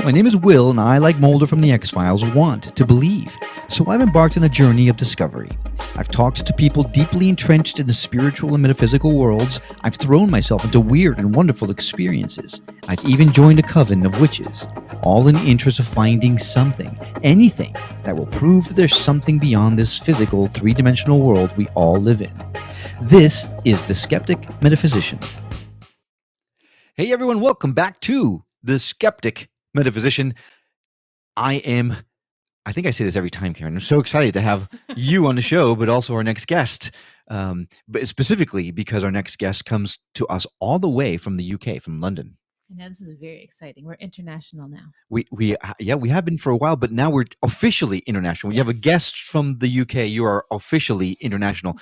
My name is Will, and I, like Mulder from The X-Files, want to believe. So I've embarked on a journey of discovery. I've talked to people deeply entrenched in the spiritual and metaphysical worlds. I've thrown myself into weird and wonderful experiences. I've even joined a coven of witches, all in the interest of finding something, anything, that will prove that there's something beyond this physical, three-dimensional world we all live in. This is the Skeptic Metaphysician. Hey everyone, welcome back to the Skeptic Metaphysician. I think I say this every time, Karen. I'm so excited to have you on the show, but also our next guest. But specifically because our next guest comes to us all the way from the UK, from London. I know this is very exciting. We're international now. We have been for a while, but now we're officially international. When you have a guest from the UK, you are officially international.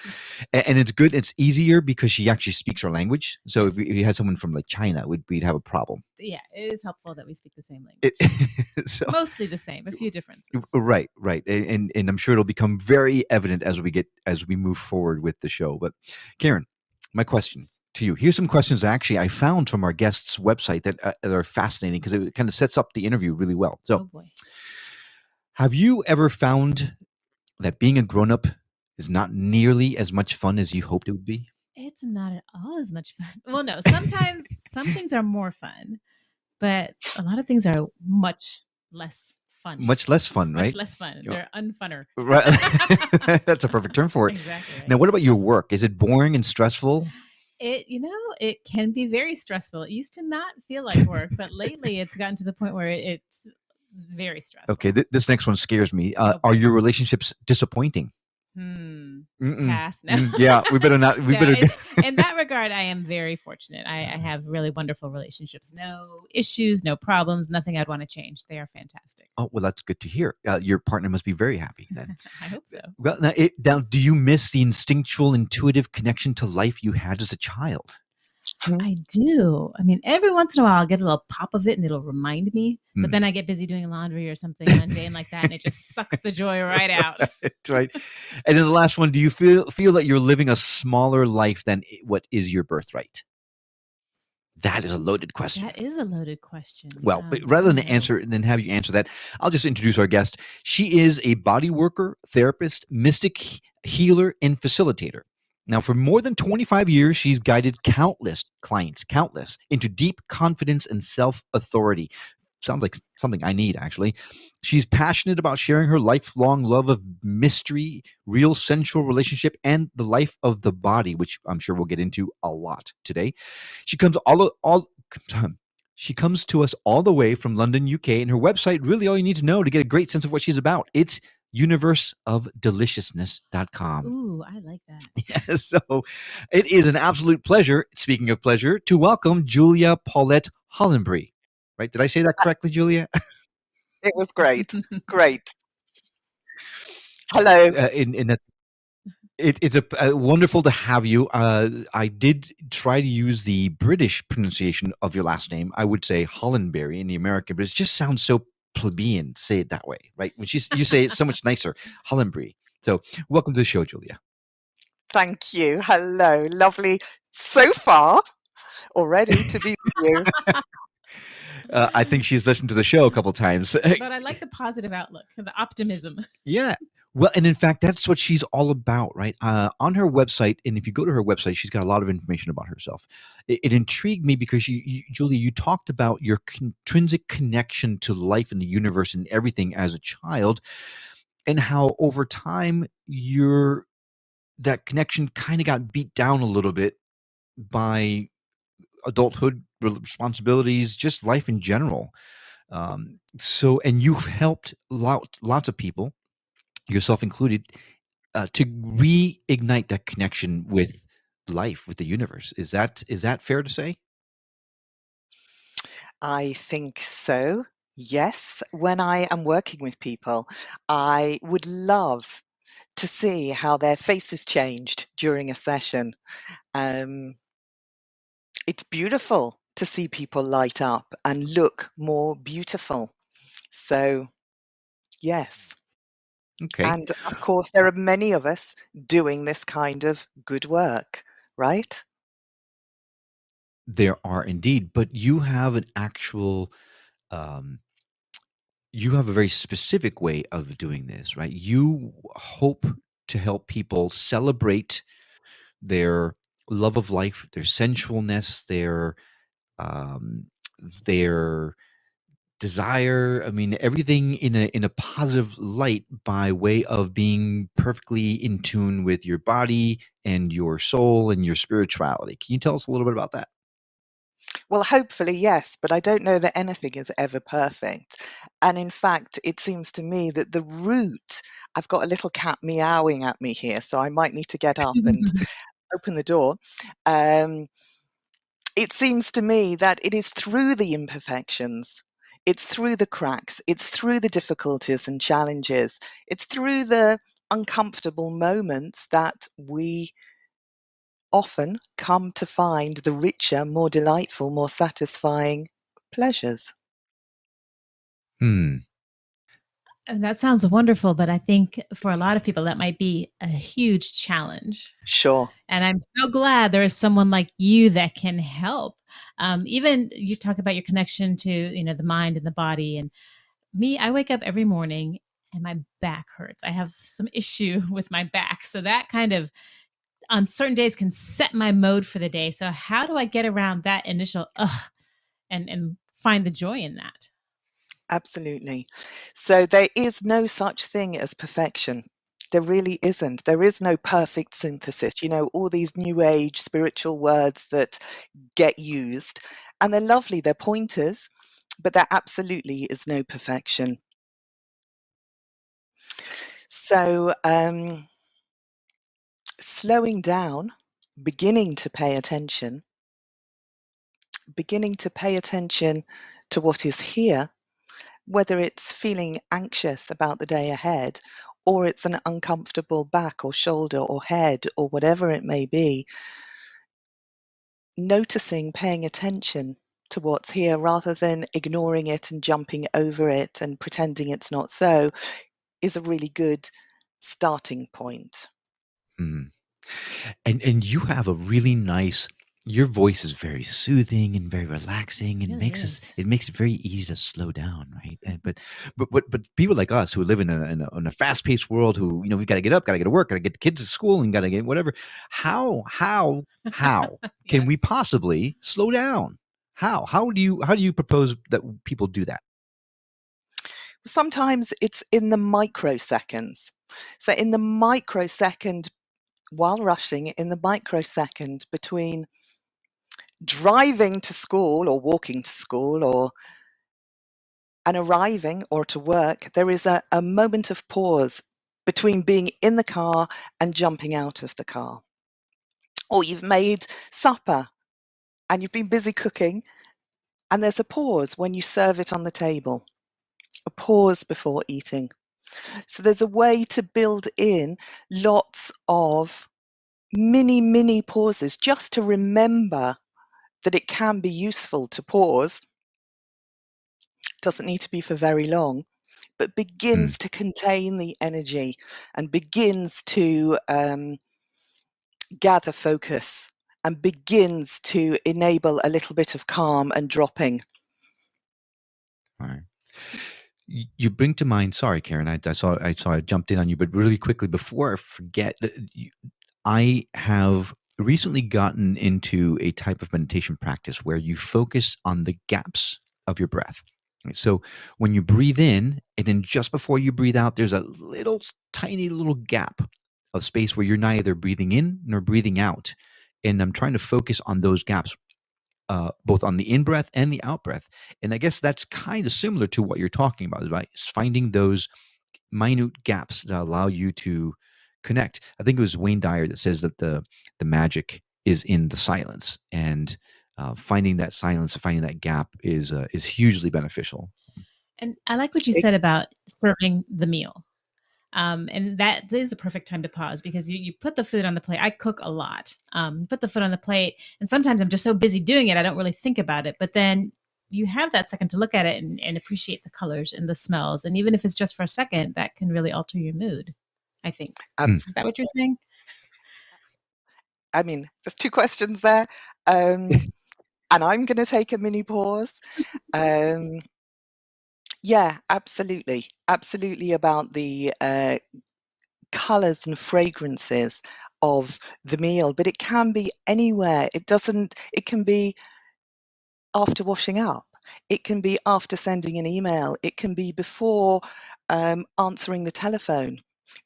And it's good. It's easier because she actually speaks our language. So if we had someone from like China, we'd have a problem. Yeah, it is helpful that we speak the same language. Mostly the same, a few differences. Right. And I'm sure it'll become very evident as we move forward with the show. But Karen, my question to you. Here's some questions actually I found from our guest's website that are fascinating because it kind of sets up the interview really well. So, have you ever found that being a grown-up is not nearly as much fun as you hoped it would be? It's not at all as much fun. Well, no, sometimes some things are more fun, but a lot of things are much less fun. Much less fun, right? Much less fun. They're unfunner. Right. That's a perfect term for it. Exactly. Right. Now, what about your work? Is it boring and stressful? It can be very stressful. It used to not feel like work, but lately it's gotten to the point where it's very stressful. Okay, this next one scares me. Are your relationships disappointing? Pass. No. Yeah, we better not. In that regard, I am very fortunate. I have really wonderful relationships. No issues, no problems, nothing I'd want to change. They are fantastic. Oh, well, that's good to hear. Your partner must be very happy then. I hope so. Well, now, do you miss the instinctual, intuitive connection to life you had as a child? I do. I mean, every once in a while I'll get a little pop of it and it'll remind me, but then I get busy doing laundry or something mundane like that and it just sucks the joy right out. Right. And then the last one, do you feel that you're living a smaller life than what is your birthright? That is a loaded question. That is a loaded question. Well, but rather than have you answer that, I'll just introduce our guest. She is a body worker, therapist, mystic healer, and facilitator. Now, for more than 25 years, she's guided countless clients, into deep confidence and self-authority. Sounds like something I need, actually. She's passionate about sharing her lifelong love of mystery, real sensual relationship, and the life of the body, which I'm sure we'll get into a lot today. She comes to us all the way from London, UK, and her website, really all you need to know to get a great sense of what she's about. It's universeofdeliciousness.com. Ooh, I like that. Yeah, so it is an absolute pleasure, speaking of pleasure, to welcome Julia Paulette Hollenbury. Right? Did I say that correctly, Julia? It was great. Great. Hello. It's wonderful to have you. I did try to use the British pronunciation of your last name. I would say Hollenbury in the American, but it just sounds so plebeian to say it that way, right? When you say it so much nicer, Hollenbury. So welcome to the show, Julia. Thank you. Hello. Lovely so far already to be with you. I think she's listened to the show a couple times. But I like the positive outlook, the optimism. Yeah. Well, and in fact, that's what she's all about, right? On her website, and if you go to her website, she's got a lot of information about herself. It intrigued me because Julia, you talked about your intrinsic connection to life and the universe and everything as a child, and how over time that connection kind of got beat down a little bit by adulthood, responsibilities, just life in general. And you've helped lots of people, yourself included, to reignite that connection with life, with the universe. Is that fair to say? I think so. Yes. When I am working with people, I would love to see how their faces changed during a session. It's beautiful to see people light up and look more beautiful. So, yes. Okay. And of course, there are many of us doing this kind of good work, right? There are indeed, but you have an actual you have a very specific way of doing this, right? You hope to help people celebrate their love of life, their sensualness, um, their desire. I mean, everything in a positive light by way of being perfectly in tune with your body and your soul and your spirituality. Can you tell us a little bit about that? Well, hopefully, yes, but I don't know that anything is ever perfect. And in fact, it seems to me that the root, I've got a little cat meowing at me here, so I might need to get up and open the door. Um, it seems to me that it is through the imperfections, it's through the cracks, it's through the difficulties and challenges, it's through the uncomfortable moments that we often come to find the richer, more delightful, more satisfying pleasures. Hmm. And that sounds wonderful, but I think for a lot of people that might be a huge challenge. Sure. And I'm so glad there is someone like you that can help. Even you talk about your connection to, the mind and the body. And me, I wake up every morning and my back hurts. I have some issue with my back. So that kind of on certain days can set my mode for the day. So how do I get around that initial and find the joy in that? Absolutely. So there is no such thing as perfection. There really isn't. There is no perfect synthesis. You know, all these new age spiritual words that get used, and they're lovely, they're pointers, but there absolutely is no perfection. So, slowing down, beginning to pay attention, beginning to pay attention to what is here, whether it's feeling anxious about the day ahead, or it's an uncomfortable back or shoulder or head or whatever it may be, noticing, paying attention to what's here rather than ignoring it and jumping over it and pretending it's not so is a really good starting point. Hmm. And you have a really nice, your voice is very soothing and very relaxing It and really makes us is. it makes it very easy to slow down, right? And but people like us who live in a fast-paced world, who, we've got to get up, got to get to work, got to get the kids to school, and got to get whatever. How can we Yes. possibly slow down? How do you propose that people do that? Sometimes it's in the microseconds. So, in the microsecond, while rushing, in the microsecond between driving to school or walking to school or and arriving or to work, there is a moment of pause between being in the car and jumping out of the car. Or you've made supper and you've been busy cooking, and there's a pause when you serve it on the table, a pause before eating. So there's a way to build in lots of mini pauses just to remember that it can be useful to pause. Doesn't need to be for very long, but Hmm. begins to contain the energy and begins to gather focus and begins to enable a little bit of calm and dropping. All right. You bring to mind. Sorry, Karen. I saw I jumped in on you, but really quickly before I forget, I have recently gotten into a type of meditation practice where you focus on the gaps of your breath. Right? So when you breathe in, and then just before you breathe out, there's a little tiny little gap of space where you're neither breathing in nor breathing out. And I'm trying to focus on those gaps, both on the in breath and the out breath. And I guess that's kind of similar to what you're talking about, right? It's finding those minute gaps that allow you to connect. I think it was Wayne Dyer that says that the magic is in the silence, and finding that silence, finding that gap is hugely beneficial. And I like what you said about serving the meal. And that is a perfect time to pause because you put the food on the plate. I cook a lot. Put the food on the plate, and sometimes I'm just so busy doing it, I don't really think about it. But then you have that second to look at it and appreciate the colors and the smells. And even if it's just for a second, that can really alter your mood, I think. Hmm. Is that what you're saying? I mean, there's two questions there. And I'm going to take a mini pause. Um, Yeah, absolutely. Absolutely about the colours and fragrances of the meal, but it can be anywhere. It can be after washing up. It can be after sending an email. It can be before answering the telephone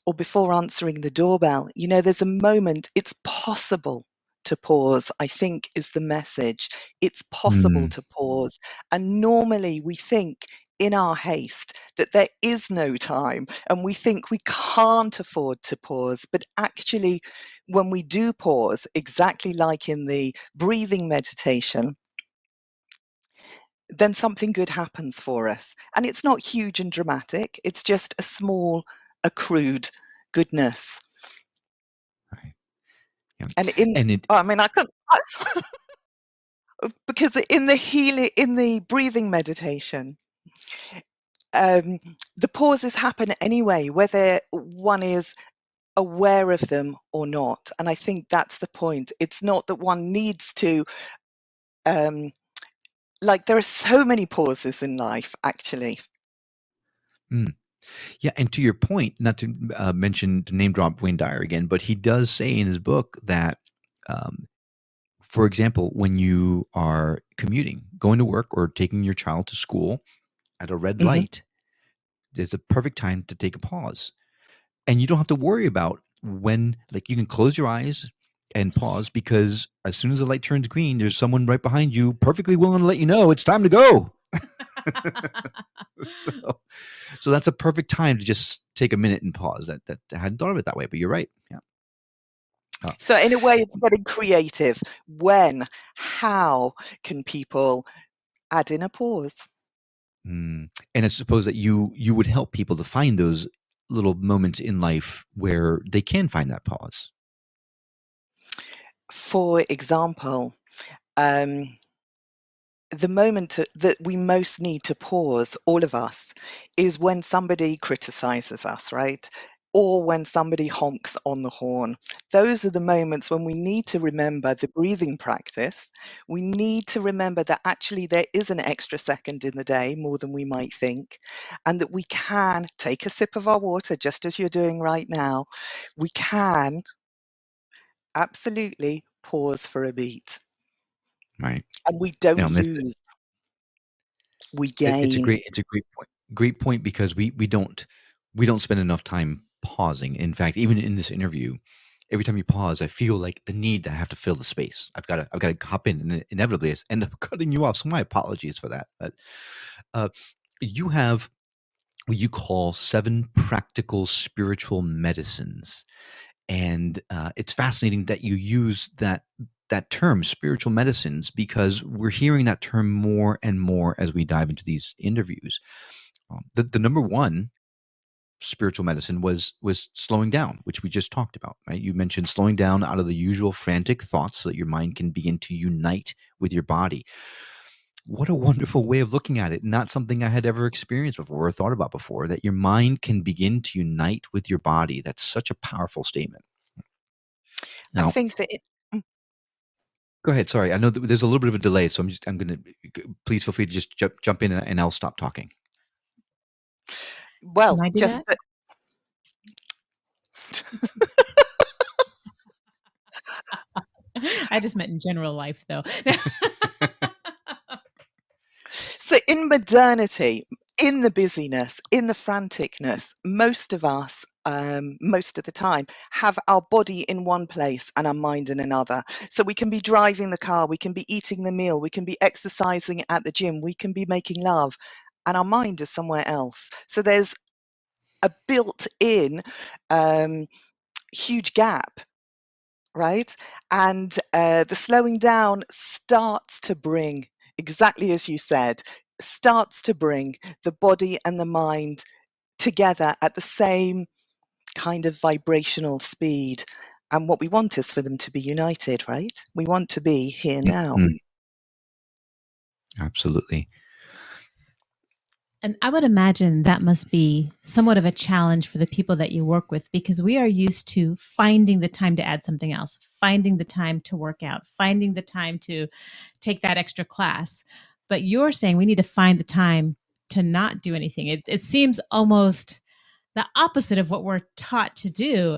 or before answering the doorbell. You know, there's a moment, it's possible to pause, I think is the message. It's possible Mm, to pause. And normally we think in our haste that there is no time and we think we can't afford to pause. But actually, when we do pause, exactly like in the breathing meditation, then something good happens for us. And it's not huge and dramatic, it's just a small, accrued goodness. right. Yeah. And in, And it, I mean, I can't, because in the breathing meditation, um, the pauses happen anyway, whether one is aware of them or not. And I think that's the point. It's not that one needs to, um, like, there are so many pauses in life, actually. mm. Yeah, and to your point, not to mention to name drop Wayne Dyer again, but he does say in his book that, um, for example, when you are commuting, going to work, or taking your child to school at a red Mhm. light, there's a perfect time to take a pause, and you don't have to worry about when. Like, you can close your eyes and pause, because as soon as the light turns green, there's someone right behind you, perfectly willing to let you know it's time to go. so, so that's a perfect time to just take a minute and pause. That I hadn't thought of it that way, but you're right. Yeah. Uh, So in a way, it's getting creative. When, how can people add in a pause? and I suppose that you would help people to find those little moments in life where they can find that pause. For example, um, the that we most need to pause, all of us, is when somebody criticizes us, right? Or when somebody honks on the horn. Those are the moments when we need to remember the breathing practice. We need to remember that actually there is an extra second in the day, more than we might think, and that we can take a sip of our water, just as you're doing right now. We can absolutely pause for a beat. Right. And we don't Yeah, lose, we it's a gain. great point. Great point, because we don't spend enough time pausing. In fact, even in this interview, every time you pause, I feel like the need to have to fill the space. I've got to hop in, and inevitably I end up cutting you off. So my apologies for that. But uh, you have what you call 7 practical spiritual medicines, and it's fascinating that you use that term, spiritual medicines, because we're hearing that term more and more as we dive into these interviews. The number one spiritual medicine was slowing down, which we just talked about, right? You mentioned slowing down out of the usual frantic thoughts so that your mind can begin to unite with your body. What a wonderful way of looking at it. Not something I had ever experienced before or thought about before, that your mind can begin to unite with your body. That's such a powerful statement. I Now, think that mm, go ahead. Sorry, I know that there's a little bit of a delay, so I'm going to, please feel free to just jump in, and I'll stop talking. Can well, I do just that? that. I just meant in general life, though. So in modernity, in the busyness, in the franticness, most of us, most of the time, have our body in one place and our mind in another. So we can be driving the car, we can be eating the meal, we can be exercising at the gym, we can be making love, and our mind is somewhere else. So there's a built-in huge gap, right? And the slowing down starts to bring, exactly as you said, starts to bring the body and the mind together at the same kind of vibrational speed. And what we want is for them to be united, right? We want to be here now. Mm, absolutely. And I would imagine that must be somewhat of a challenge for the people that you work with, because we are used to finding the time to add something else, finding the time to work out, finding the time to take that extra class. But you're saying we need to find the time to not do anything. It seems almost the opposite of what we're taught to do,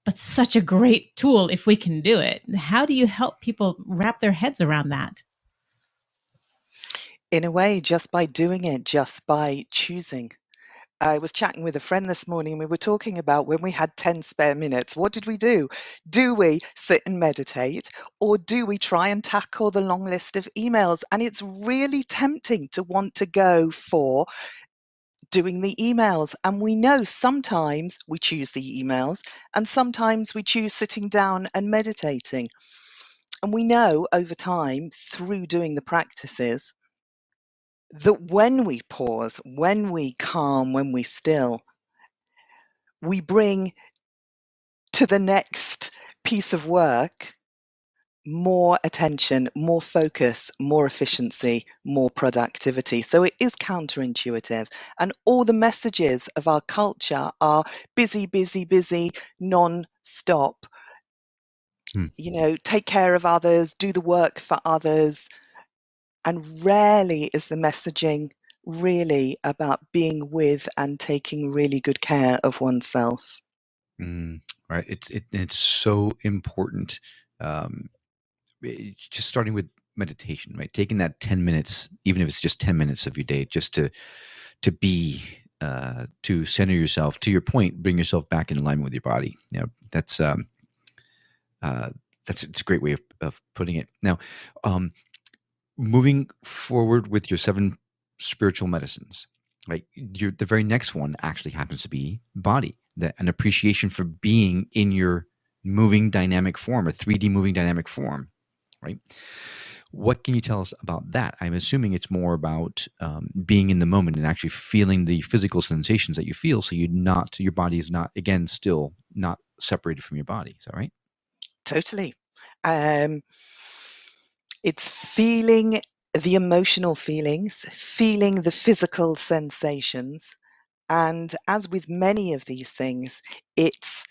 but such a great tool if we can do it. How do you help people wrap their heads around that? In a way, just by doing it, just by choosing. I was chatting with a friend this morning. We were talking about when we had 10 spare minutes, what did we do? Do we sit and meditate, or do we try and tackle the long list of emails? And it's really tempting to want to go for doing the emails. And we know sometimes we choose the emails, and sometimes we choose sitting down and meditating. And we know over time, through doing the practices, that when we pause, when we calm, when we still, we bring to the next piece of work more attention, more focus, more efficiency, more productivity. So it is counterintuitive. And all the messages of our culture are busy, busy, busy, non-stop. You know, take care of others, do the work for others. And rarely is the messaging really about being with and taking really good care of oneself. Right. It's so important. Just starting with meditation, right? Taking that 10 minutes, even if it's just 10 minutes of your day, just to be to center yourself. To your point, bring yourself back in alignment with your body. You know, that's it's a great way of putting it. Now, moving forward with your 7 spiritual medicines, right? The very next one actually happens to be body, an appreciation for being in your moving dynamic form, a 3D moving dynamic form, right? What can you tell us about that? I'm assuming it's more about being in the moment and actually feeling the physical sensations that you feel, so your body is not, again, still not separated from your body. Is that right? Totally. It's feeling the emotional feelings, feeling the physical sensations. And as with many of these things, it's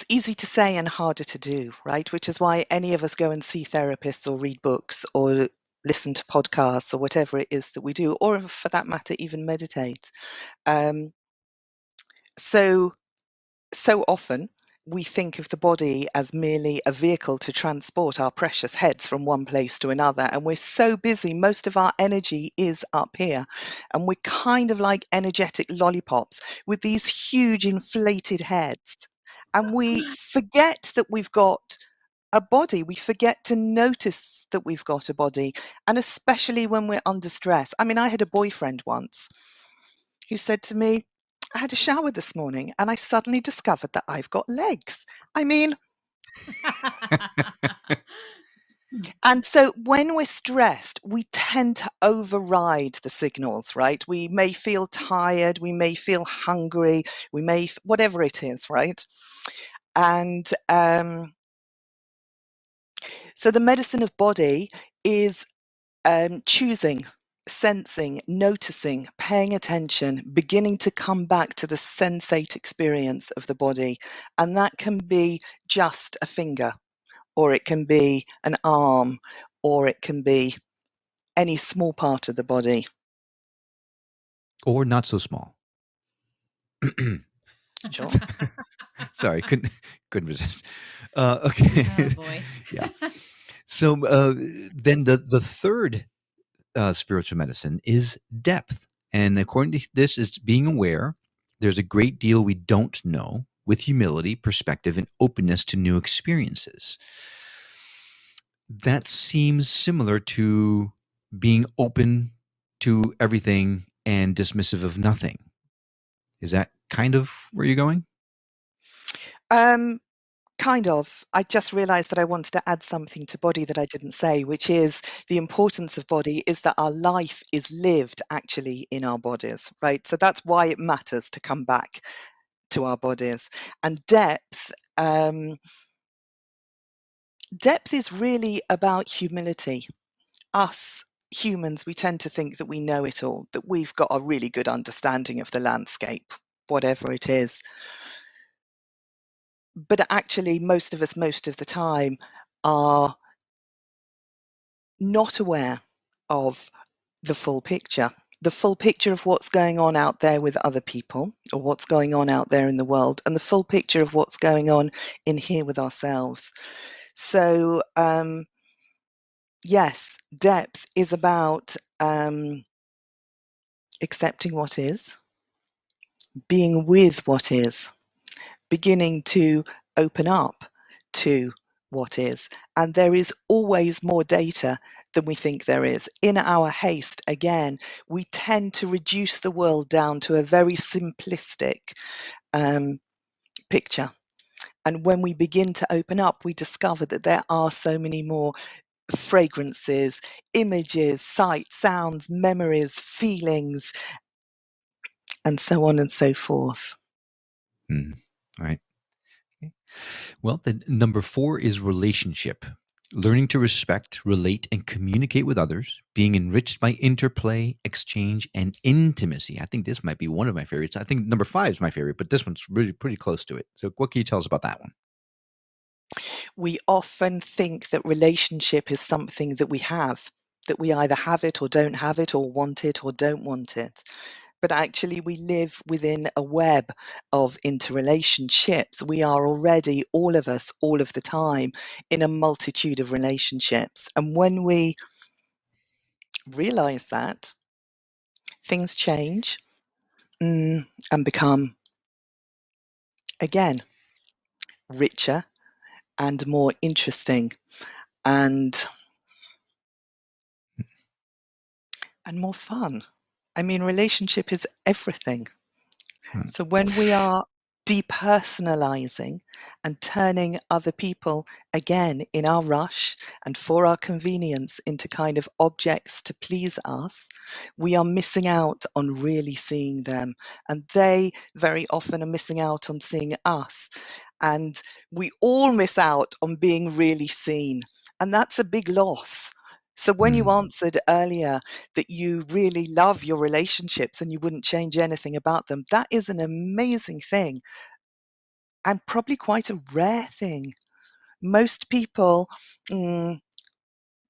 easy to say and harder to do, right? Which is why any of us go and see therapists or read books or listen to podcasts or whatever it is that we do, or for that matter, even meditate. So often we think of the body as merely a vehicle to transport our precious heads from one place to another. And we're so busy, most of our energy is up here. And we're kind of like energetic lollipops with these huge inflated heads. And we forget that we've got a body. We forget to notice that we've got a body. And especially when we're under stress. I mean, I had a boyfriend once who said to me, I had a shower this morning and I suddenly discovered that I've got legs. I mean, and so when we're stressed, we tend to override the signals, right? We may feel tired, we may feel hungry, we may, whatever it is, right? And so the medicine of body is choosing, sensing, noticing, paying attention, beginning to come back to the sensate experience of the body. And that can be just a finger, or it can be an arm, or it can be any small part of the body. Or not so small. Sure. Sorry, couldn't resist. Okay. Oh boy. Yeah. So then the third spiritual medicine is depth. And according to this, it's being aware there's a great deal we don't know, with humility, perspective, and openness to new experiences. That seems similar to being open to everything and dismissive of nothing. Is that kind of where you're going? Kind of. I just realized that I wanted to add something to body that I didn't say, which is the importance of body is that our life is lived actually in our bodies, right? So that's why it matters to come back to our bodies. And depth, depth is really about humility. Us humans, we tend to think that we know it all, that we've got a really good understanding of the landscape, whatever it is. But actually, most of us, most of the time, are not aware of the full picture. The full picture of what's going on out there with other people, or what's going on out there in the world, and the full picture of what's going on in here with ourselves. So, yes, depth is about accepting what is, being with what is, beginning to open up to what is. And there is always more data than we think there is. In our haste, again, we tend to reduce the world down to a very simplistic picture. And when we begin to open up, we discover that there are so many more fragrances, images, sights, sounds, memories, feelings, and so on and so forth. All right. Okay. Well, then number 4 is relationship. Learning to respect, relate, and communicate with others, being enriched by interplay, exchange, and intimacy. I think this might be one of my favorites. I think number 5 is my favorite, but this one's really pretty close to it. So what can you tell us about that one? We often think that relationship is something that we have, that we either have it or don't have it, or want it or don't want it. But actually, we live within a web of interrelationships. We are already, all of us, all of the time, in a multitude of relationships. And when we realize that, things change and become, again, richer and more interesting and more fun. I mean, relationship is everything. So when we are depersonalizing and turning other people, again, in our rush and for our convenience, into kind of objects to please us, we are missing out on really seeing them. And they very often are missing out on seeing us. And we all miss out on being really seen. And that's a big loss. So when you answered earlier that you really love your relationships and you wouldn't change anything about them, that is an amazing thing and probably quite a rare thing. Most people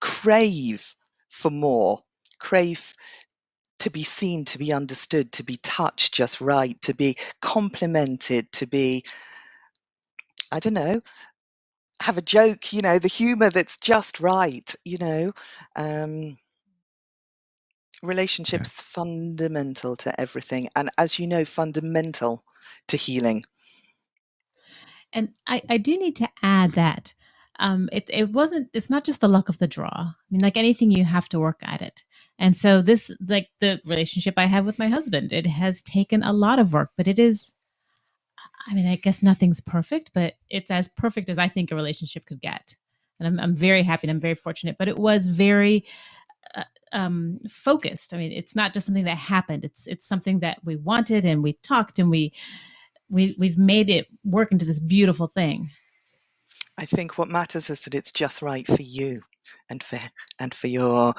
crave for more, crave to be seen, to be understood, to be touched just right, to be complimented, to be, I don't know, have a joke, the humor that's just right, relationships fundamental to everything, and as you know, fundamental to healing. And I do need to add that it's not just the luck of the draw. I mean, like anything, you have to work at it. And so this, like the relationship I have with my husband, it has taken a lot of work, but it is, I mean, I guess nothing's perfect, but it's as perfect as I think a relationship could get. And I'm very happy and I'm very fortunate, but it was very focused. I mean, it's not just something that happened. It's something that we wanted, and we talked, and we've made it work into this beautiful thing. I think what matters is that it's just right for you and for your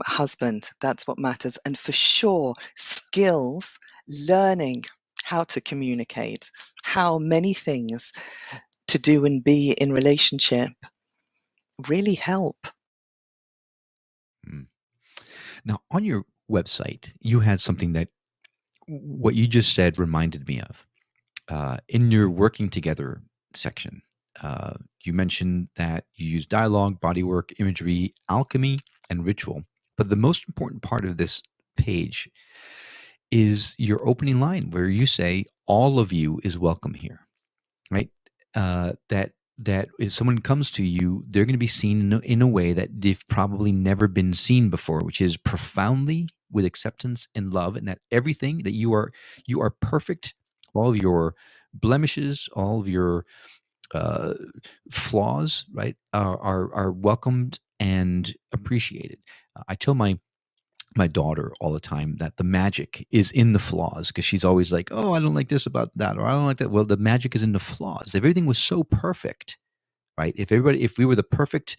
husband. That's what matters. And for sure, skills, learning how to communicate, how many things to do and be in relationship really help. Now, on your website, you had something that what you just said reminded me of. In your working together section, you mentioned that you use dialogue, bodywork, imagery, alchemy, and ritual. But the most important part of this page is your opening line where you say, all of you is welcome here, right? That if someone comes to you, they're going to be seen in a way that they've probably never been seen before, which is profoundly with acceptance and love, and that everything that you are perfect. All of your blemishes, all of your flaws, right, are welcomed and appreciated. I tell my daughter all the time that the magic is in the flaws, because she's always like, oh, I don't like this about that, or I don't like that. Well, the magic is in the flaws. If everything was so perfect, right? If we were the perfect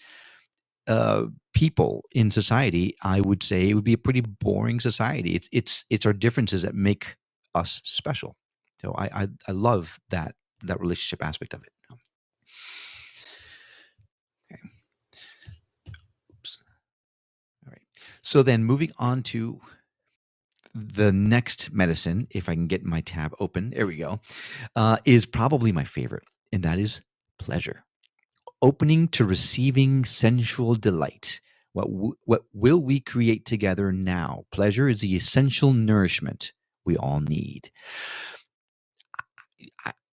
people in society, I would say it would be a pretty boring society. It's our differences that make us special. So I love that relationship aspect of it. Okay. Oops. So then moving on to the next medicine, if I can get my tab open, there we go, is probably my favorite, and that is pleasure. Opening to receiving sensual delight. What will we create together now? Pleasure is the essential nourishment we all need.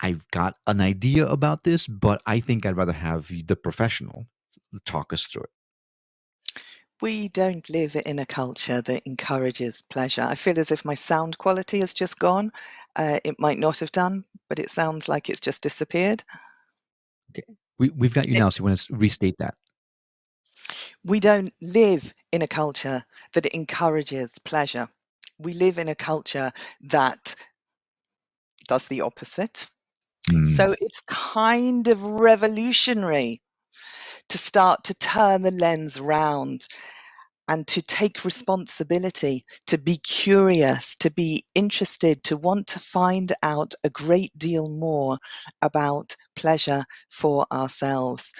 I've got an idea about this, but I think I'd rather have the professional talk us through it. We don't live in a culture that encourages pleasure. I feel as if my sound quality has just gone. It might not have done, but it sounds like it's just disappeared. Okay. We've got you It, now, so you want to restate that? we don't live in a culture that encourages pleasure. We live in a culture that does the opposite. Mm. So it's kind of revolutionary to start to turn the lens round and to take responsibility, to be curious, to be interested, to want to find out a great deal more about pleasure for ourselves.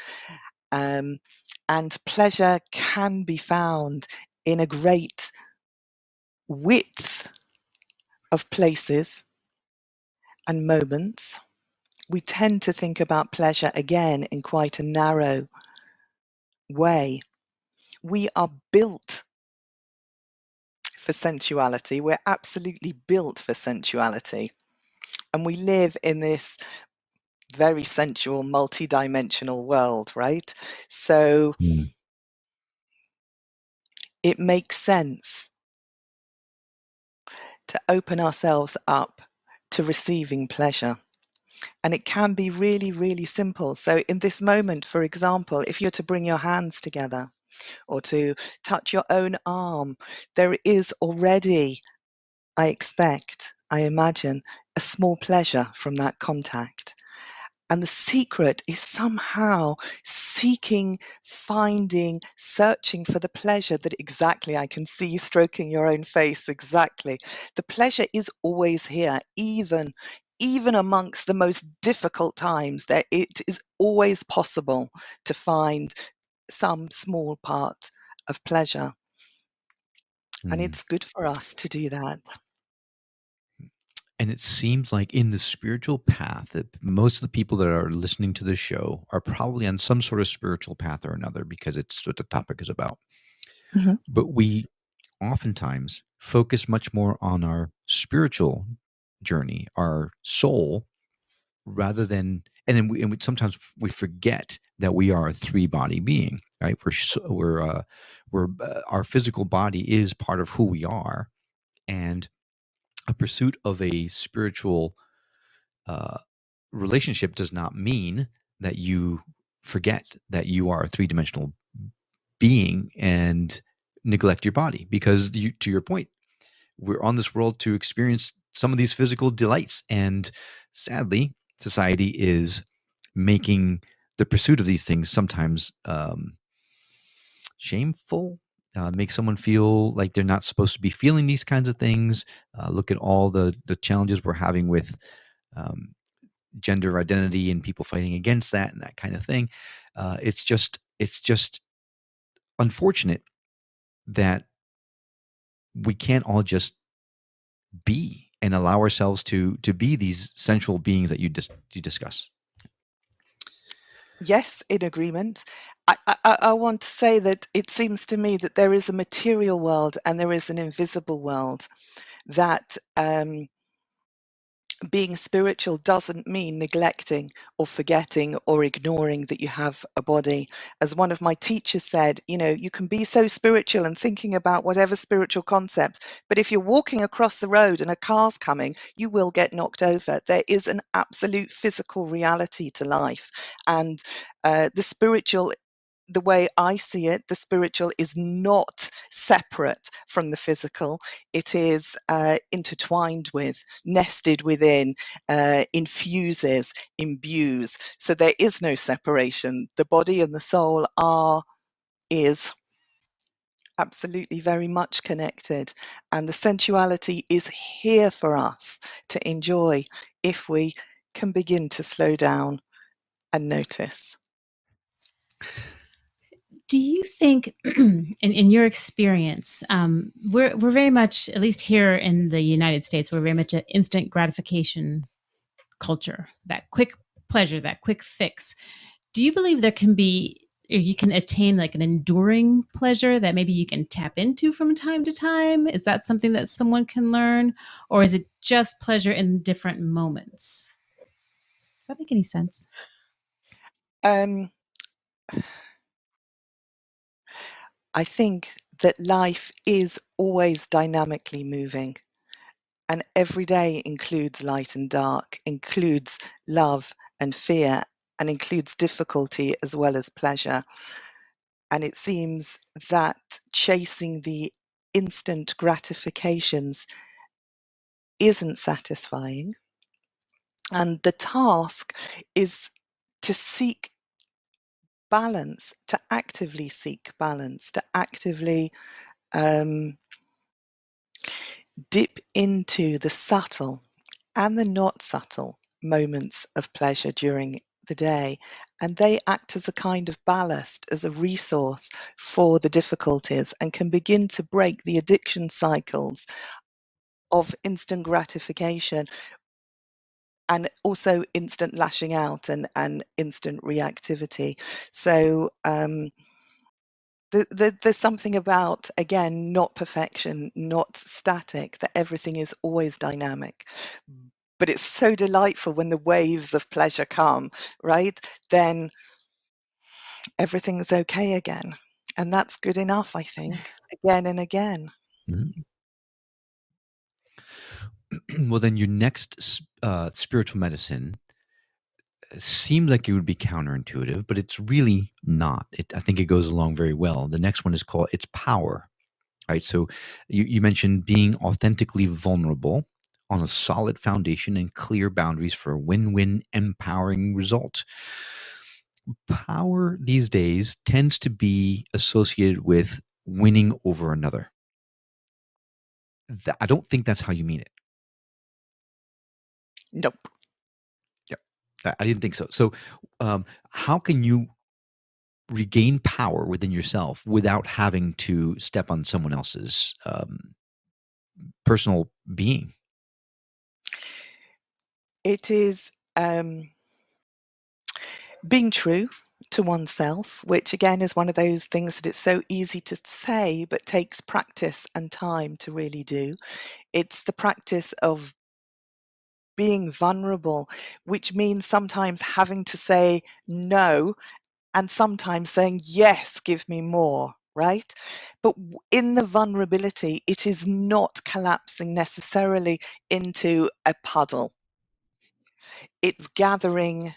And pleasure can be found in a great width of places and moments. We tend to think about pleasure again in quite a narrow way. We are built for sensuality. We're absolutely built for sensuality. And we live in this very sensual, multidimensional world, right? So Mm. it makes sense to open ourselves up to receiving pleasure. And it can be really, really simple. So in this moment, for example, if you're to bring your hands together or to touch your own arm, there is already, I expect, I imagine, a small pleasure from that contact. And the secret is somehow seeking, finding, searching for the pleasure that exactly, I can see you stroking your own face, exactly. The pleasure is always here, even amongst the most difficult times, there it is always possible to find some small part of pleasure. And Mm. it's good for us to do that. And it seems like in the spiritual path that most of the people that are listening to this show are probably on some sort of spiritual path or another because it's what the topic is about. Mhm. But we oftentimes focus much more on our spiritual journey, our soul, rather than, and we sometimes we forget that we are a three-body being, right? Our physical body is part of who we are, and a pursuit of a spiritual uh, relationship does not mean that you forget that you are a three-dimensional being and neglect your body, because to your point, we're on this world to experience some of these physical delights, and sadly society is making the pursuit of these things sometimes shameful, make someone feel like they're not supposed to be feeling these kinds of things. Look at all the challenges we're having with um, gender identity and people fighting against that and that kind of thing. It's just unfortunate that we can't all just be and allow ourselves to be these sensual beings that you discuss. Yes, in agreement. I want to say that it seems to me that there is a material world and there is an invisible world. That being spiritual doesn't mean neglecting or forgetting or ignoring that you have a body. As one of my teachers said, you can be so spiritual and thinking about whatever spiritual concepts, but if you're walking across the road and a car's coming, you will get knocked over. There is an absolute physical reality to life. And the spiritual, the way I see it, the spiritual is not separate from the physical. It is intertwined with, nested within, infuses, imbues. So there is no separation. The body and the soul is absolutely very much connected. And the sensuality is here for us to enjoy if we can begin to slow down and notice. Do you think, in your experience, we're very much, at least here in the United States, we're very much an instant gratification culture, that quick pleasure, that quick fix. Do you believe there can be, or you can attain like an enduring pleasure that maybe you can tap into from time to time? Is that something that someone can learn? Or is it just pleasure in different moments? Does that make any sense? Um, I think that life is always dynamically moving, and every day includes light and dark, includes love and fear, and includes difficulty as well as pleasure. And it seems that chasing the instant gratifications isn't satisfying. And the task is to seek balance, to actively seek balance, to actively dip into the subtle and the not subtle moments of pleasure during the day. And they act as a kind of ballast, as a resource for the difficulties, and can begin to break the addiction cycles of instant gratification and also instant lashing out and instant reactivity. So there's something about, again, not perfection, not static, that everything is always dynamic. But it's so delightful when the waves of pleasure come, right? Then everything's okay again. And that's good enough, I think, again and again. Mhm. Well, then your next spiritual medicine seemed like it would be counterintuitive, but it's really not. I think it goes along very well. The next one is called It's Power, right? So you mentioned being authentically vulnerable on a solid foundation and clear boundaries for a win-win empowering result. Power these days tends to be associated with winning over another. I don't think that's how you mean it. Nope. Yeah, I didn't think so. So, how can you regain power within yourself without having to step on someone else's personal being? It is being true to oneself, which again is one of those things that it's so easy to say, but takes practice and time to really do. It's the practice of being vulnerable, which means sometimes having to say no and sometimes saying, yes, give me more, right? But in the vulnerability, it is not collapsing necessarily into a puddle. It's gathering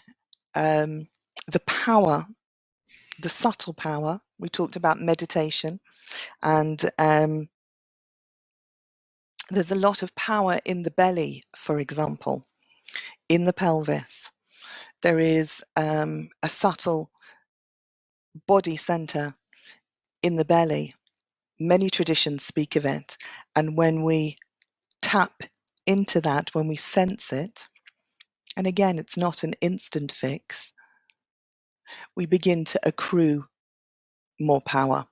the power, the subtle power. We talked about meditation, and there's a lot of power in the belly, for example, in the pelvis. There is a subtle body center in the belly. Many traditions speak of it. And when we tap into that, when we sense it, and again, it's not an instant fix, we begin to accrue more power.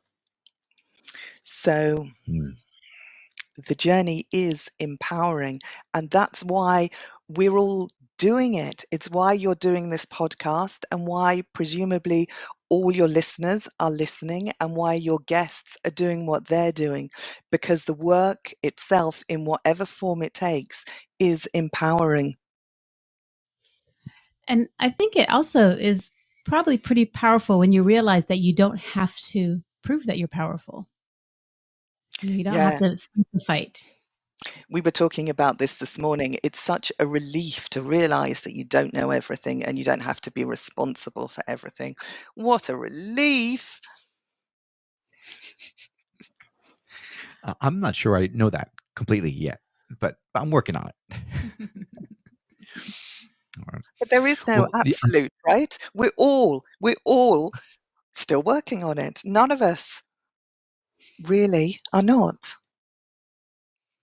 So Mm. the journey is empowering. And that's why we're all doing it. It's why you're doing this podcast, and why presumably all your listeners are listening, and why your guests are doing what they're doing, because the work itself, in whatever form it takes, is empowering. And I think it also is probably pretty powerful when you realize that you don't have to prove that you're powerful. You don't have Yeah, to fight the fight. we were talking about this morning. It's such a relief to realize that you don't know everything and you don't have to be responsible for everything. What a relief! I'm not sure I know that completely yet, but I'm working on it. All right. But there is no Well, absolute, right? We're all still working on it. None of us really are not.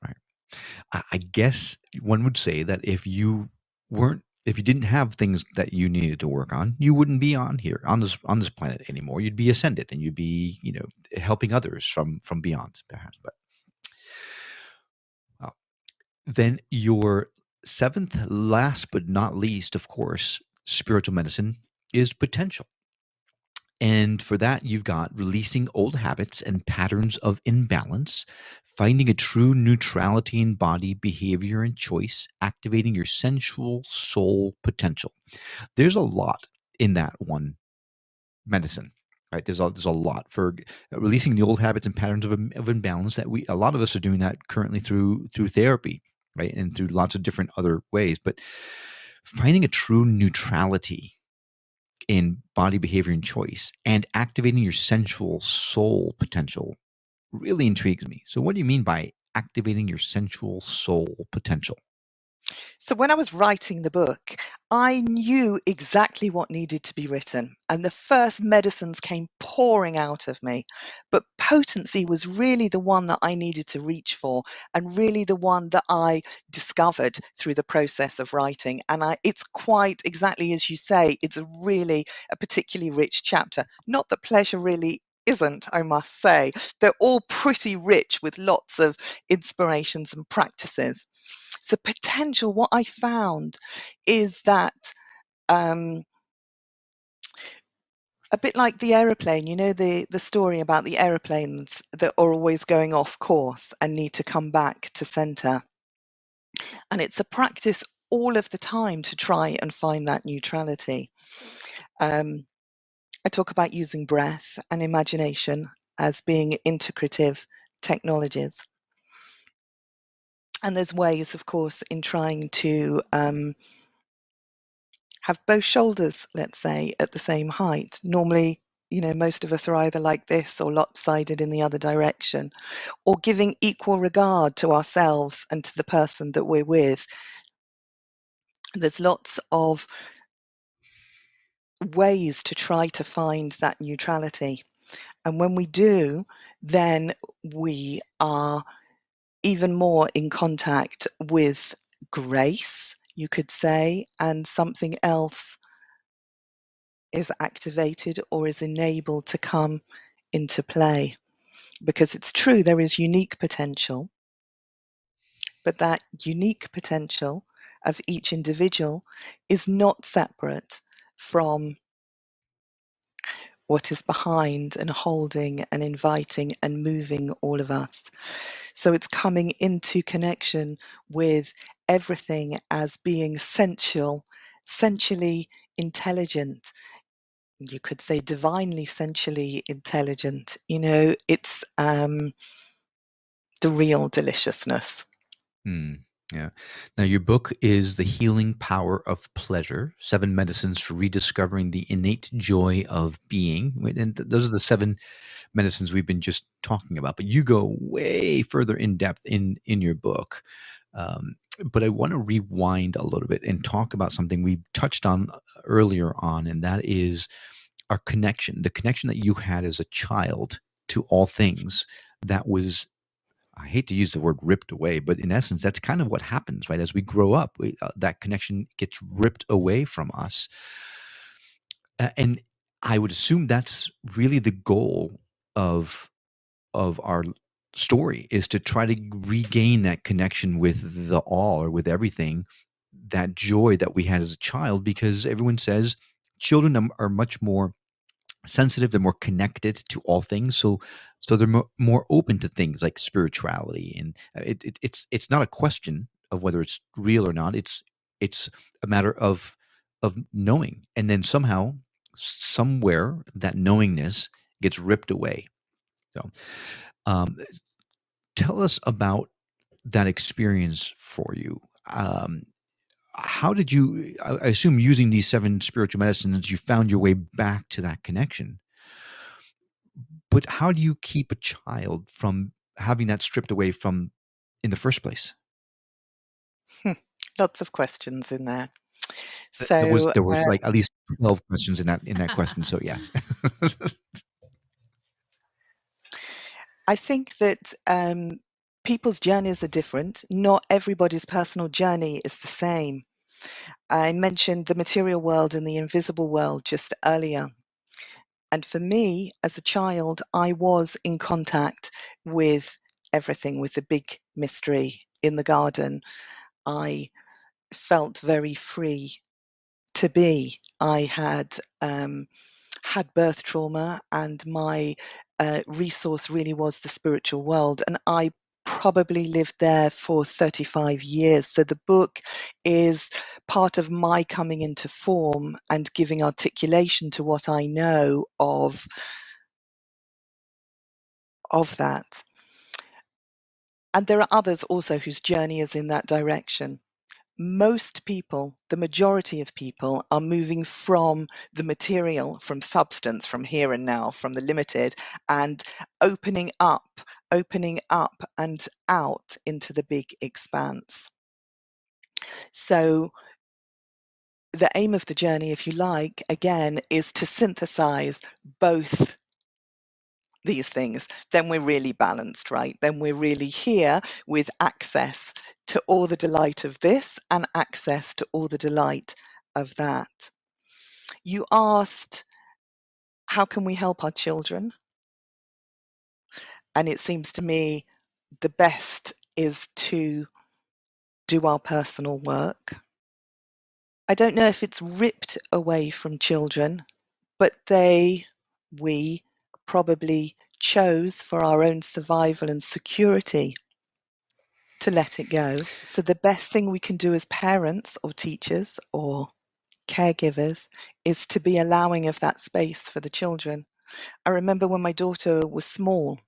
right. I guess one would say that if you weren't if you didn't have things that you needed to work on, you wouldn't be on here on this planet anymore. You'd be ascended, and you'd be helping others from beyond, perhaps. But then your seventh, last but not least, of course, spiritual medicine is potential. And for that, you've got releasing old habits and patterns of imbalance, finding a true neutrality in body, behavior, and choice, activating your sensual soul potential. There's a lot in that one medicine, right? There's a lot for releasing the old habits and patterns of imbalance that a lot of us are doing that currently through therapy, right? And through lots of different other ways. But finding a true neutrality in body behavior and choice and activating your sensual soul potential really intrigues me. So what do you mean by activating your sensual soul potential? So when I was writing the book, I knew exactly what needed to be written, and the first medicines came pouring out of me. But potency was really the one that I needed to reach for, and really the one that I discovered through the process of writing. And it's quite exactly as you say, it's really a particularly rich chapter. Not that pleasure really isn't, I must say. They're all pretty rich with lots of inspirations and practices. So potential, what I found is that a bit like the aeroplane, the story about the aeroplanes that are always going off course and need to come back to center. And it's a practice all of the time to try and find that neutrality. I talk about using breath and imagination as being integrative technologies. And there's ways, of course, in trying to have both shoulders, let's say, at the same height. Normally, most of us are either like this or lopsided in the other direction, or giving equal regard to ourselves and to the person that we're with. There's lots of ways to try to find that neutrality. And when we do, then we are even more in contact with grace, you could say, and something else is activated or is enabled to come into play. Because it's true, there is unique potential, but that unique potential of each individual is not separate from what is behind and holding and inviting and moving all of us. So it's coming into connection with everything as being sensual, sensually intelligent. You could say divinely sensually intelligent. It's the real deliciousness. Yeah. Now, your book is The Healing Power of Pleasure, 7 Medicines for Rediscovering the Innate Joy of Being. And those are the 7 medicines we've been just talking about, but you go way further in depth in your book. But I want to rewind a little bit and talk about something we touched on earlier on, and that is our connection, the connection that you had as a child to all things that was, I hate to use the word ripped away, but in essence, that's kind of what happens, right? As we grow up, that connection gets ripped away from us. And I would assume that's really the goal of our story, is to try to regain that connection with the all, or with everything, that joy that we had as a child, because everyone says children are much more sensitive, they're more connected to all things, so they're more open to things like spirituality. And it's not a question of whether it's real or not. It's a matter of knowing, and then somehow, somewhere, that knowingness gets ripped away. So um, tell us about that experience for you. How did you, I assume, using these 7 spiritual medicines, you found your way back to that connection? But how do you keep a child from having that stripped away from in the first place? Lots of questions in there. There was So there was like at least 12 questions in that question. So yes. I think that people's journeys are different. Not everybody's personal journey is the same. I mentioned the material world and the invisible world just earlier. And for me, as a child, I was in contact with everything, with the big mystery in the garden. I felt very free to be. I had birth trauma, and my resource really was the spiritual world. And I probably lived there for 35 years. So the book is part of my coming into form and giving articulation to what I know of that. And there are others also whose journey is in that direction. Most people, the majority of people, are moving from the material, from substance, from here and now, from the limited, and opening up and out into the big expanse. So the aim of the journey, if you like, again, is to synthesize both these things. Then we're really balanced, right? Then we're really here with access to all the delight of this and access to all the delight of that. You asked, how can we help our children? And it seems to me the best is to do our personal work. I don't know if it's ripped away from children, but we probably chose for our own survival and security to let it go. So the best thing we can do as parents or teachers or caregivers is to be allowing of that space for the children. I remember when my daughter was small,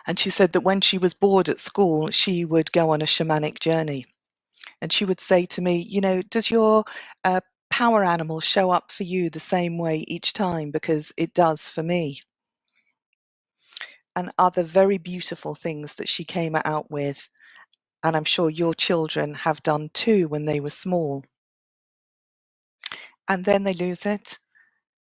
and she said that when she was bored at school, she would go on a shamanic journey. And she would say to me, does your power animal show up for you the same way each time? Because it does for me. And other very beautiful things that she came out with, and I'm sure your children have done too when they were small. And then they lose it,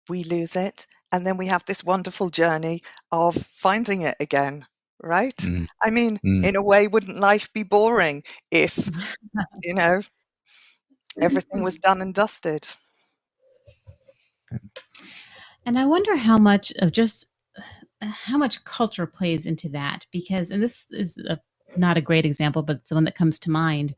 we lose it, and then we have this wonderful journey of finding it again, right? I mean, in a way, wouldn't life be boring if, everything was done and dusted? And I wonder how much culture plays into that, because, and this is not a great example, but it's the one that comes to mind.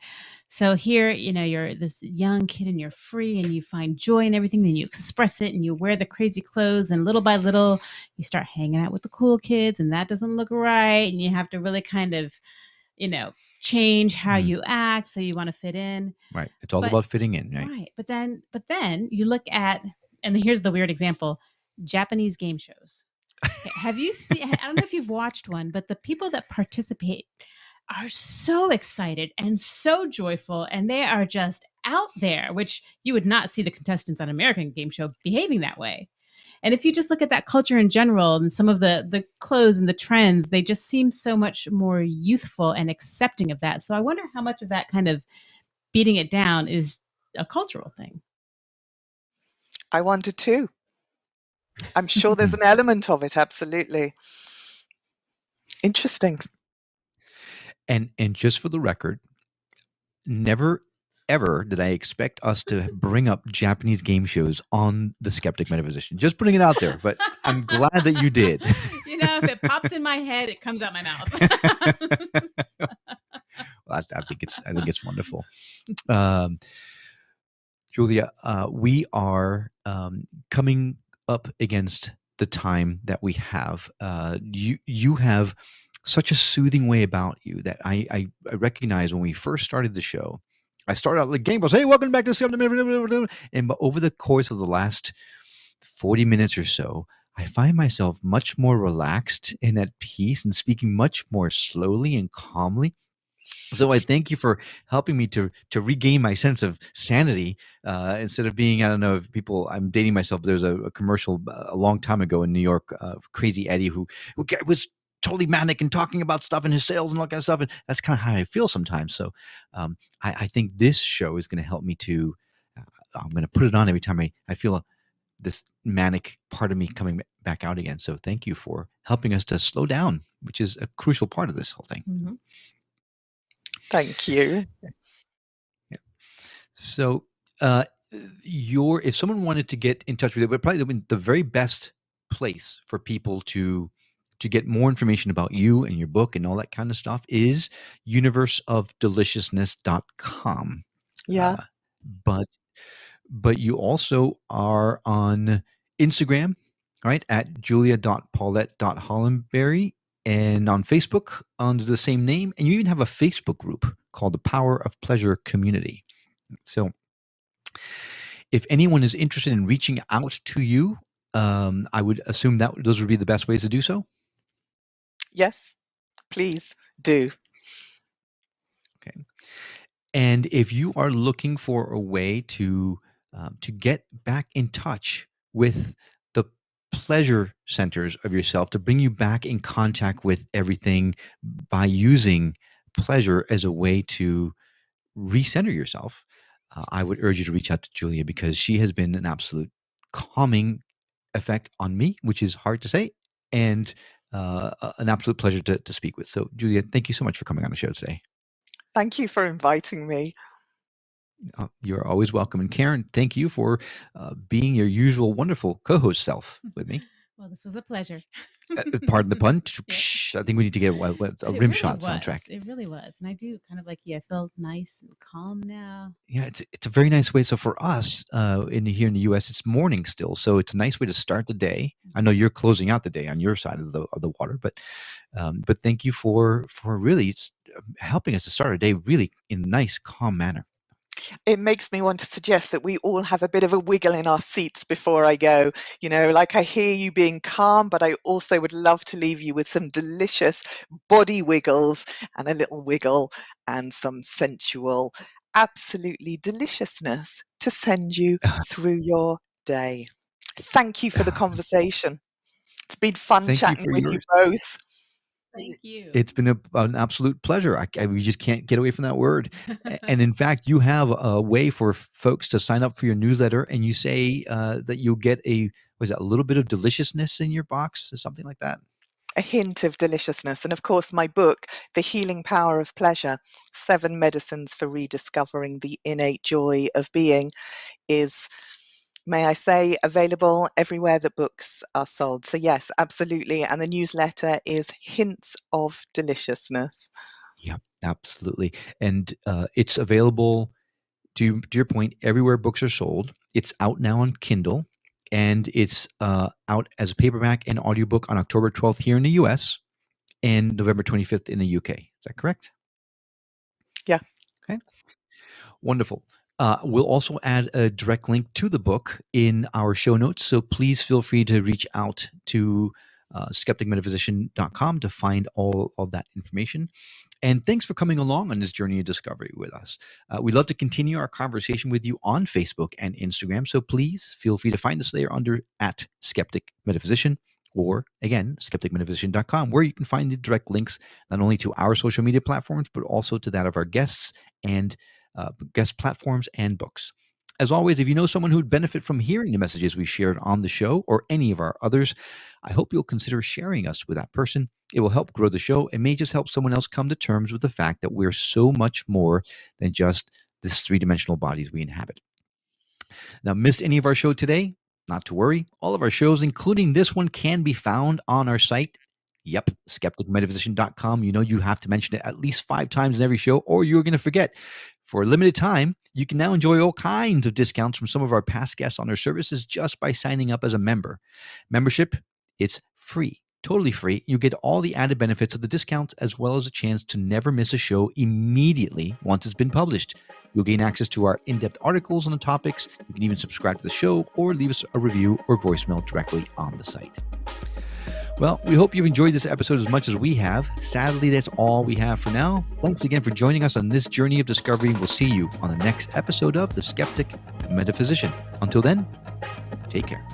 So here, you're this young kid and you're free and you find joy in everything, then you express it and you wear the crazy clothes, and little by little you start hanging out with the cool kids, and that doesn't look right, and you have to really kind of, change how you act, so you want to fit in. Right. It's all about fitting in, right? Right. But then you look at, and here's the weird example, Japanese game shows. Have you seen, I don't know if you've watched one, but the people that participate are so excited and so joyful, and they are just out there, which you would not see the contestants on an American game show behaving that way. And if you just look at that culture in general and some of the clothes and the trends, they just seem so much more youthful and accepting of that. So I wonder how much of that kind of beating it down is a cultural thing. I wonder too. I'm sure there's an element of it, absolutely. Interesting. And just for the record, never ever did I expect us to bring up Japanese game shows on the Skeptic Metaphysician. Just putting it out there, but I'm glad that you did. If it pops in my head, it comes out my mouth. Well, I think it's wonderful. Julia, we are coming up against the time that we have. You have such a soothing way about you that I recognize when we first started the show. I started out like game balls. Hey, welcome back to the and over the course of the last 40 minutes or so, I find myself much more relaxed and at peace and speaking much more slowly and calmly. So I thank you for helping me to regain my sense of sanity instead of being, I don't know if people, I'm dating myself. There's a commercial a long time ago in New York, Crazy Eddie, who was totally manic and talking about stuff and his sales and all that kind of stuff. And that's kind of how I feel sometimes. So I think this show is going to help me to, I'm going to put it on every time I feel this manic part of me coming back out again. So thank you for helping us to slow down, which is a crucial part of this whole thing. Mm-hmm. Thank you. Yeah. So, uh, if someone wanted to get in touch with you, but probably the very best place for people to get more information about you and your book and all that kind of stuff is universeofdeliciousness.com. Yeah. Uh, but you also are on Instagram, right? At julia.paulette.hollenberry, and on Facebook under the same name. And you even have a Facebook group called the Power of Pleasure Community. So if anyone is interested in reaching out to you, I would assume that those would be the best ways to do so. Yes, please do. Okay. And if you are looking for a way to get back in touch with the pleasure centers of yourself, to bring you back in contact with everything by using pleasure as a way to recenter yourself, I would urge you to reach out to Julia, because she has been an absolute calming effect on me, which is hard to say, and an absolute pleasure to speak with. So, Julia, thank you so much for coming on the show today. Thank you for inviting me. You're always welcome. And Karen, thank you for being your usual wonderful co-host self with me. Well, this was a pleasure. Pardon the pun. Yeah. I think we need to get a rim shot was. soundtrack. It really was. And I do kind of like you. I feel nice and calm now. Yeah, it's a very nice way. So for us here in the U.S., it's morning still, so it's a nice way to start the day. I know you're closing out the day on your side of the water, but thank you for really helping us to start our day really in a nice, calm manner. It makes me want to suggest that we all have a bit of a wiggle in our seats before I go. You know, like I hear you being calm, but I also would love to leave you with some delicious body wiggles and a little wiggle and some sensual, absolutely deliciousness to send you through your day. Thank you for the conversation. It's been fun Thank you chatting for with you yours. both. Thank you. It's been an absolute pleasure. We just can't get away from that word. And in fact, you have a way for folks to sign up for your newsletter, and you say that you'll get a little bit of deliciousness in your box or something like that? A hint of deliciousness. And of course, my book, The Healing Power of Pleasure, 7 Medicines for Rediscovering the Innate Joy of Being, is, may I say, available everywhere that books are sold. So yes, absolutely. And the newsletter is Hints of Deliciousness. Yeah, absolutely. And it's available, to your point, everywhere books are sold. It's out now on Kindle, and it's out as a paperback and audiobook on October 12th here in the US and November 25th in the UK. Is that correct? Yeah. Okay. Wonderful. We'll also add a direct link to the book in our show notes, so please feel free to reach out to skepticmetaphysician.com to find all of that information. And thanks for coming along on this journey of discovery with us. We'd love to continue our conversation with you on Facebook and Instagram, so please feel free to find us there at Skeptic Metaphysician, or again, skepticmetaphysician.com, where you can find the direct links not only to our social media platforms, but also to that of our guests and guest platforms and books. As always, if you know someone who'd benefit from hearing the messages we've shared on the show or any of our others, I hope you'll consider sharing us with that person. It will help grow the show and may just help someone else come to terms with the fact that we're so much more than just this 3-dimensional bodies we inhabit. Now, missed any of our show today? Not to worry. All of our shows, including this one, can be found on our site. Yep, skepticmetaphysician.com. You know you have to mention it at least 5 times in every show, or you're going to forget. For a limited time, you can now enjoy all kinds of discounts from some of our past guests on their services just by signing up as a member. Membership, it's free, totally free. You get all the added benefits of the discounts, as well as a chance to never miss a show immediately once it's been published. You'll gain access to our in-depth articles on the topics. You can even subscribe to the show or leave us a review or voicemail directly on the site. Well, we hope you've enjoyed this episode as much as we have. Sadly, that's all we have for now. Thanks again for joining us on this journey of discovery. We'll see you on the next episode of The Skeptic Metaphysician. Until then, take care.